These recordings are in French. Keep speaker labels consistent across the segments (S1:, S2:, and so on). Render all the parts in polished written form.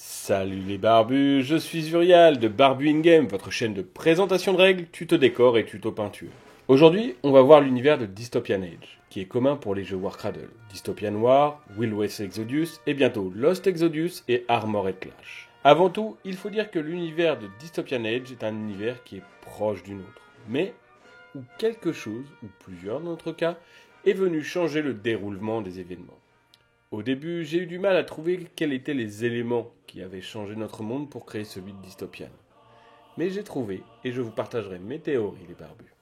S1: Salut les barbus, je suis Urial de Barbu in Game, votre chaîne de présentation de règles, tuto décor et tuto peinture. Aujourd'hui, on va voir l'univers de Dystopian Age, qui est commun pour les jeux Warcradle, Dystopian War, Wild West Exodus et bientôt Lost Exodus et Armored Clash. Avant tout, il faut dire que l'univers de Dystopian Age est un univers qui est proche du nôtre, mais où quelque chose, ou plusieurs dans notre cas, est venu changer le déroulement des événements. Au début, j'ai eu du mal à trouver quels étaient les éléments qui avaient changé notre monde pour créer celui de Dystopian. Mais j'ai trouvé, et je vous partagerai mes théories, les barbus.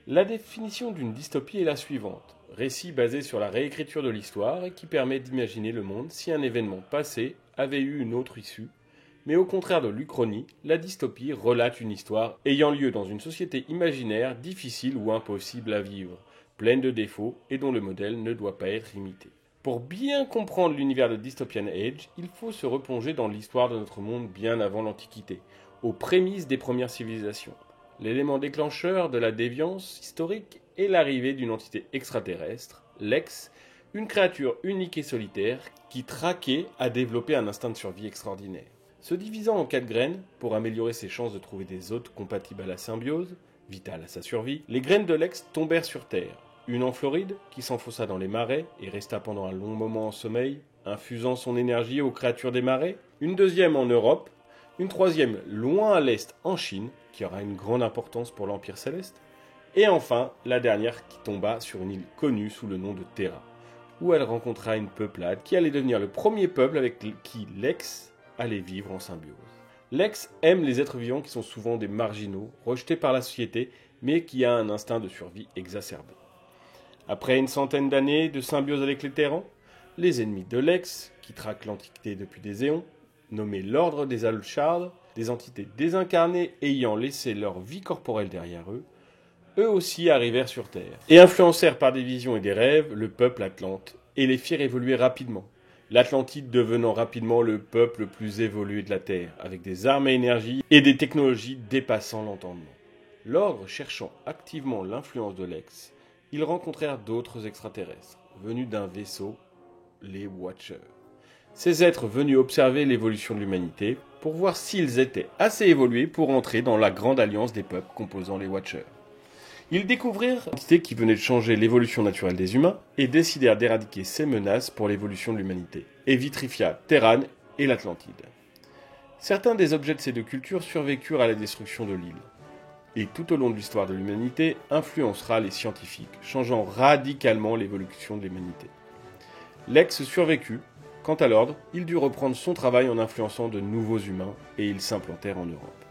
S1: La définition d'une dystopie est la suivante. Récit basé sur la réécriture de l'histoire et qui permet d'imaginer le monde si un événement passé avait eu une autre issue. Mais au contraire de l'Uchronie, la dystopie relate une histoire ayant lieu dans une société imaginaire difficile ou impossible à vivre, pleine de défauts et dont le modèle ne doit pas être imité. Pour bien comprendre l'univers de Dystopian Age, il faut se replonger dans l'histoire de notre monde bien avant l'Antiquité, aux prémices des premières civilisations. L'élément déclencheur de la déviance historique est l'arrivée d'une entité extraterrestre, l'Ex, une créature unique et solitaire qui, traquée, a développé un instinct de survie extraordinaire. Se divisant en 4 graines, pour améliorer ses chances de trouver des hôtes compatibles à la symbiose, vitale à sa survie, les graines de l'Ex tombèrent sur Terre. Une en Floride, qui s'enfonça dans les marais et resta pendant un long moment en sommeil, infusant son énergie aux créatures des marais. Une deuxième en Europe. Une troisième loin à l'est en Chine, qui aura une grande importance pour l'Empire Céleste. Et enfin, la dernière qui tomba sur une île connue sous le nom de Terra, où elle rencontra une peuplade qui allait devenir le premier peuple avec qui l'Ex allait vivre en symbiose. L'Ex aime les êtres vivants qui sont souvent des marginaux, rejetés par la société, mais qui a un instinct de survie exacerbé. Après une centaine d'années de symbiose avec les Terrans, les ennemis de l'Ex, qui traquent l'Antiquité depuis des éons, nommés l'Ordre des Alchards, des entités désincarnées ayant laissé leur vie corporelle derrière eux aussi arrivèrent sur Terre, et influencèrent par des visions et des rêves le peuple atlante, et les firent évoluer rapidement, l'Atlantide devenant rapidement le peuple le plus évolué de la Terre, avec des armes à énergie et des technologies dépassant l'entendement. L'Ordre cherchant activement l'influence de l'Ex, ils rencontrèrent d'autres extraterrestres, venus d'un vaisseau, les Watchers. Ces êtres venus observer l'évolution de l'humanité pour voir s'ils étaient assez évolués pour entrer dans la grande alliance des peuples composant les Watchers. Ils découvrirent une entité qui venait de changer l'évolution naturelle des humains et décidèrent d'éradiquer ces menaces pour l'évolution de l'humanité, et vitrifia Terran et l'Atlantide. Certains des objets de ces deux cultures survécurent à la destruction de l'île, et tout au long de l'histoire de l'humanité, influencera les scientifiques, changeant radicalement l'évolution de l'humanité. L'Ex survécut. Quant à l'Ordre, il dut reprendre son travail en influençant de nouveaux humains, et ils s'implantèrent en Europe.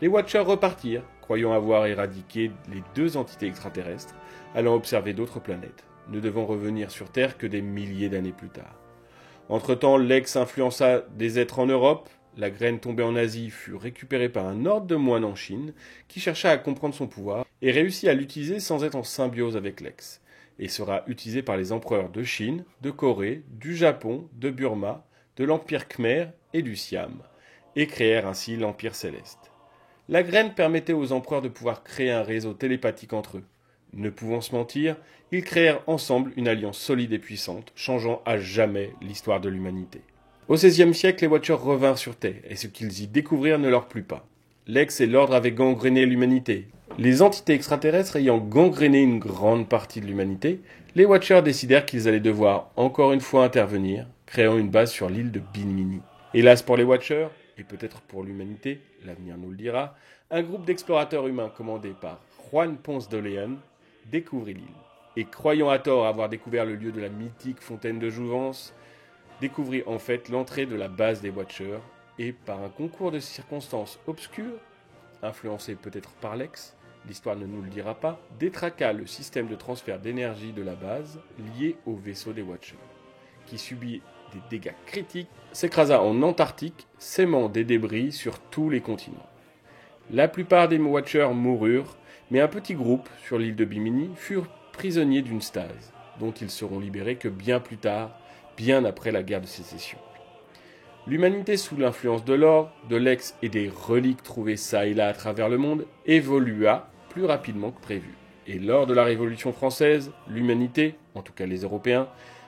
S1: Les Watchers repartirent, croyant avoir éradiqué les deux entités extraterrestres, allant observer d'autres planètes, ne devant revenir sur Terre que des milliers d'années plus tard. Entre-temps, l'Ex influença des êtres en Europe. La graine tombée en Asie fut récupérée par un ordre de moines en Chine qui chercha à comprendre son pouvoir et réussit à l'utiliser sans être en symbiose avec l'Ex, et sera utilisé par les empereurs de Chine, de Corée, du Japon, de Burma, de l'Empire Khmer et du Siam, et créèrent ainsi l'Empire Céleste. La graine permettait aux empereurs de pouvoir créer un réseau télépathique entre eux. Ne pouvant se mentir, ils créèrent ensemble une alliance solide et puissante, changeant à jamais l'histoire de l'humanité. Au XVIe siècle, les Watchers revinrent sur Terre, et ce qu'ils y découvrirent ne leur plut pas. L'Ex et l'Ordre avaient gangréné l'humanité. Les entités extraterrestres ayant gangréné une grande partie de l'humanité, les Watchers décidèrent qu'ils allaient devoir encore une fois intervenir, créant une base sur l'île de Bimini. Hélas pour les Watchers, et peut-être pour l'humanité, l'avenir nous le dira, un groupe d'explorateurs humains commandé par Juan Ponce de León découvrit l'île. Et croyant à tort avoir découvert le lieu de la mythique fontaine de Jouvence, découvrit en fait l'entrée de la base des Watchers et, par un concours de circonstances obscures, influencé peut-être par l'Ex, l'histoire ne nous le dira pas, détraqua le système de transfert d'énergie de la base lié au vaisseau des Watchers, qui subit des dégâts critiques, s'écrasa en Antarctique, sêmant des débris sur tous les continents. La plupart des Watchers moururent, mais un petit groupe, sur l'île de Bimini, furent prisonniers d'une stase, dont ils seront libérés que bien plus tard, bien après la guerre de sécession. L'humanité, sous l'influence de l'Ordre, de l'Ex et des reliques trouvées çà et là à travers le monde, évolua plus rapidement que prévu. Et lors de la Révolution française, l'humanité, en tout cas les Européens,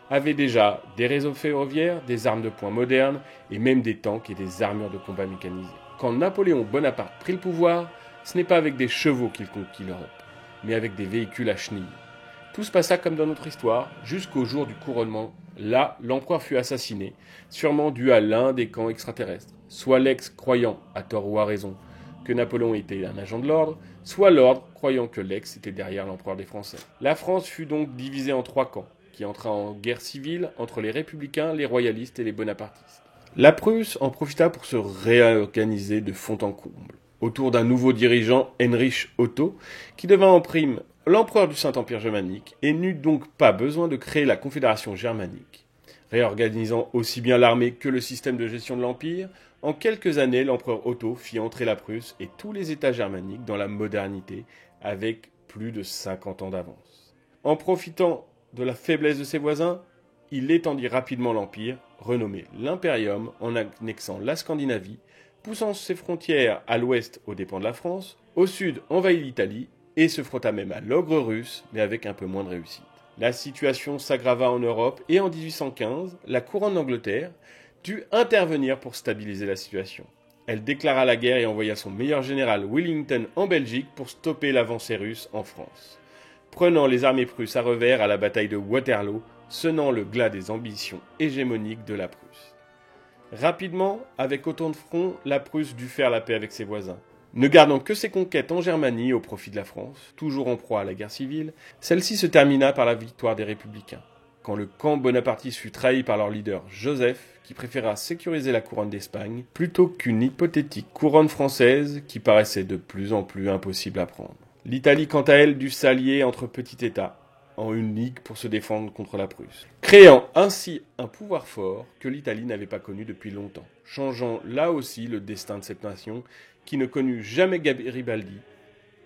S1: avait déjà des réseaux ferroviaires, des armes de poing modernes et même des tanks et des armures de combat mécanisées. Quand Napoléon Bonaparte prit le pouvoir, ce n'est pas avec des chevaux qu'il conquit l'Europe, mais avec des véhicules à chenilles. Tout se passa comme dans notre histoire, jusqu'au jour du couronnement. Là, l'empereur fut assassiné, sûrement dû à l'un des camps extraterrestres, soit l'ex croyant, à tort ou à raison, que Napoléon était un agent de l'ordre, soit l'ordre croyant que l'ex était derrière l'empereur des Français. La France fut donc divisée en 3 camps, qui entra en guerre civile entre les républicains, les royalistes et les bonapartistes. La Prusse en profita pour se réorganiser de fond en comble, autour d'un nouveau dirigeant, Heinrich Otto, qui devint en prime l'empereur du Saint-Empire germanique et n'eut donc pas besoin de créer la Confédération germanique. Réorganisant aussi bien l'armée que le système de gestion de l'Empire, en quelques années, l'empereur Otto fit entrer la Prusse et tous les États germaniques dans la modernité avec plus de 50 ans d'avance. En profitant de la faiblesse de ses voisins, il étendit rapidement l'Empire, renommé l'Imperium, en annexant la Scandinavie, poussant ses frontières à l'ouest aux dépens de la France, au sud envahit l'Italie et se frotta même à l'ogre russe, mais avec un peu moins de réussite. La situation s'aggrava en Europe et en 1815, la couronne d'Angleterre dut intervenir pour stabiliser la situation. Elle déclara la guerre et envoya son meilleur général Wellington en Belgique pour stopper l'avancée russe en France, prenant les armées prusses à revers à la bataille de Waterloo, sonnant le glas des ambitions hégémoniques de la Prusse. Rapidement, avec autant de front, la Prusse dut faire la paix avec ses voisins. Ne gardant que ses conquêtes en Germanie au profit de la France, toujours en proie à la guerre civile, celle-ci se termina par la victoire des Républicains, quand le camp bonapartiste fut trahi par leur leader Joseph, qui préféra sécuriser la couronne d'Espagne plutôt qu'une hypothétique couronne française qui paraissait de plus en plus impossible à prendre. L'Italie, quant à elle, dut s'allier entre petits États, en une ligue pour se défendre contre la Prusse, créant ainsi un pouvoir fort que l'Italie n'avait pas connu depuis longtemps, changeant là aussi le destin de cette nation qui ne connut jamais Garibaldi.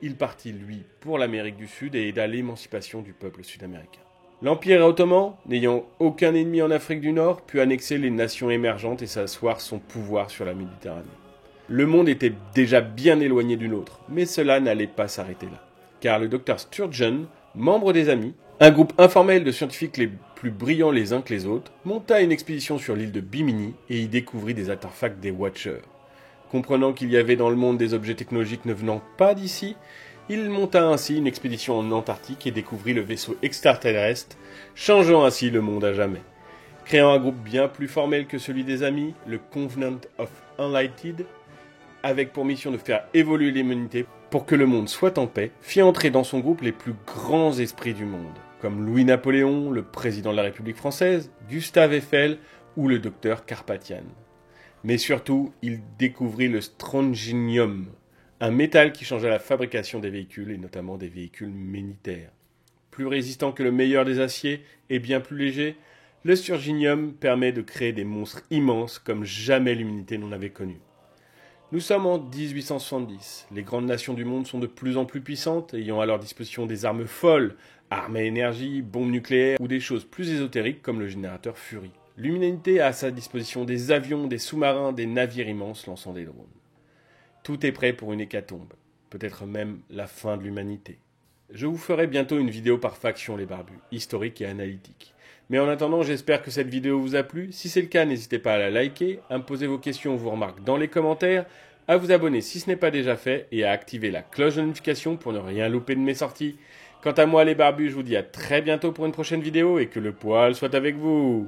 S1: Il partit, lui, pour l'Amérique du Sud et aida à l'émancipation du peuple sud-américain. L'Empire ottoman, n'ayant aucun ennemi en Afrique du Nord, put annexer les nations émergentes et s'asseoir son pouvoir sur la Méditerranée. Le monde était déjà bien éloigné du nôtre, mais cela n'allait pas s'arrêter là. Car le docteur Sturgeon, membre des Amis, un groupe informel de scientifiques les plus brillants les uns que les autres, monta une expédition sur l'île de Bimini et y découvrit des artefacts des Watchers. Comprenant qu'il y avait dans le monde des objets technologiques ne venant pas d'ici, il monta ainsi une expédition en Antarctique et découvrit le vaisseau extraterrestre, changeant ainsi le monde à jamais. Créant un groupe bien plus formel que celui des Amis, le Covenant of Enlightened, avec pour mission de faire évoluer l'humanité pour que le monde soit en paix, fit entrer dans son groupe les plus grands esprits du monde, comme Louis-Napoléon, le président de la République française, Gustave Eiffel ou le docteur Carpathian. Mais surtout, il découvrit le strongynium, un métal qui changea la fabrication des véhicules et notamment des véhicules militaires. Plus résistant que le meilleur des aciers et bien plus léger, le strongynium permet de créer des monstres immenses comme jamais l'humanité n'en avait connu. Nous sommes en 1870. Les grandes nations du monde sont de plus en plus puissantes, ayant à leur disposition des armes folles, armes à énergie, bombes nucléaires ou des choses plus ésotériques comme le générateur Fury. L'humanité a à sa disposition des avions, des sous-marins, des navires immenses lançant des drones. Tout est prêt pour une hécatombe, peut-être même la fin de l'humanité. Je vous ferai bientôt une vidéo par faction les barbus, historique et analytique. Mais en attendant, j'espère que cette vidéo vous a plu. Si c'est le cas, n'hésitez pas à la liker, à me poser vos questions ou vos remarques dans les commentaires, à vous abonner si ce n'est pas déjà fait et à activer la cloche de notification pour ne rien louper de mes sorties. Quant à moi les barbus, je vous dis à très bientôt pour une prochaine vidéo et que le poil soit avec vous.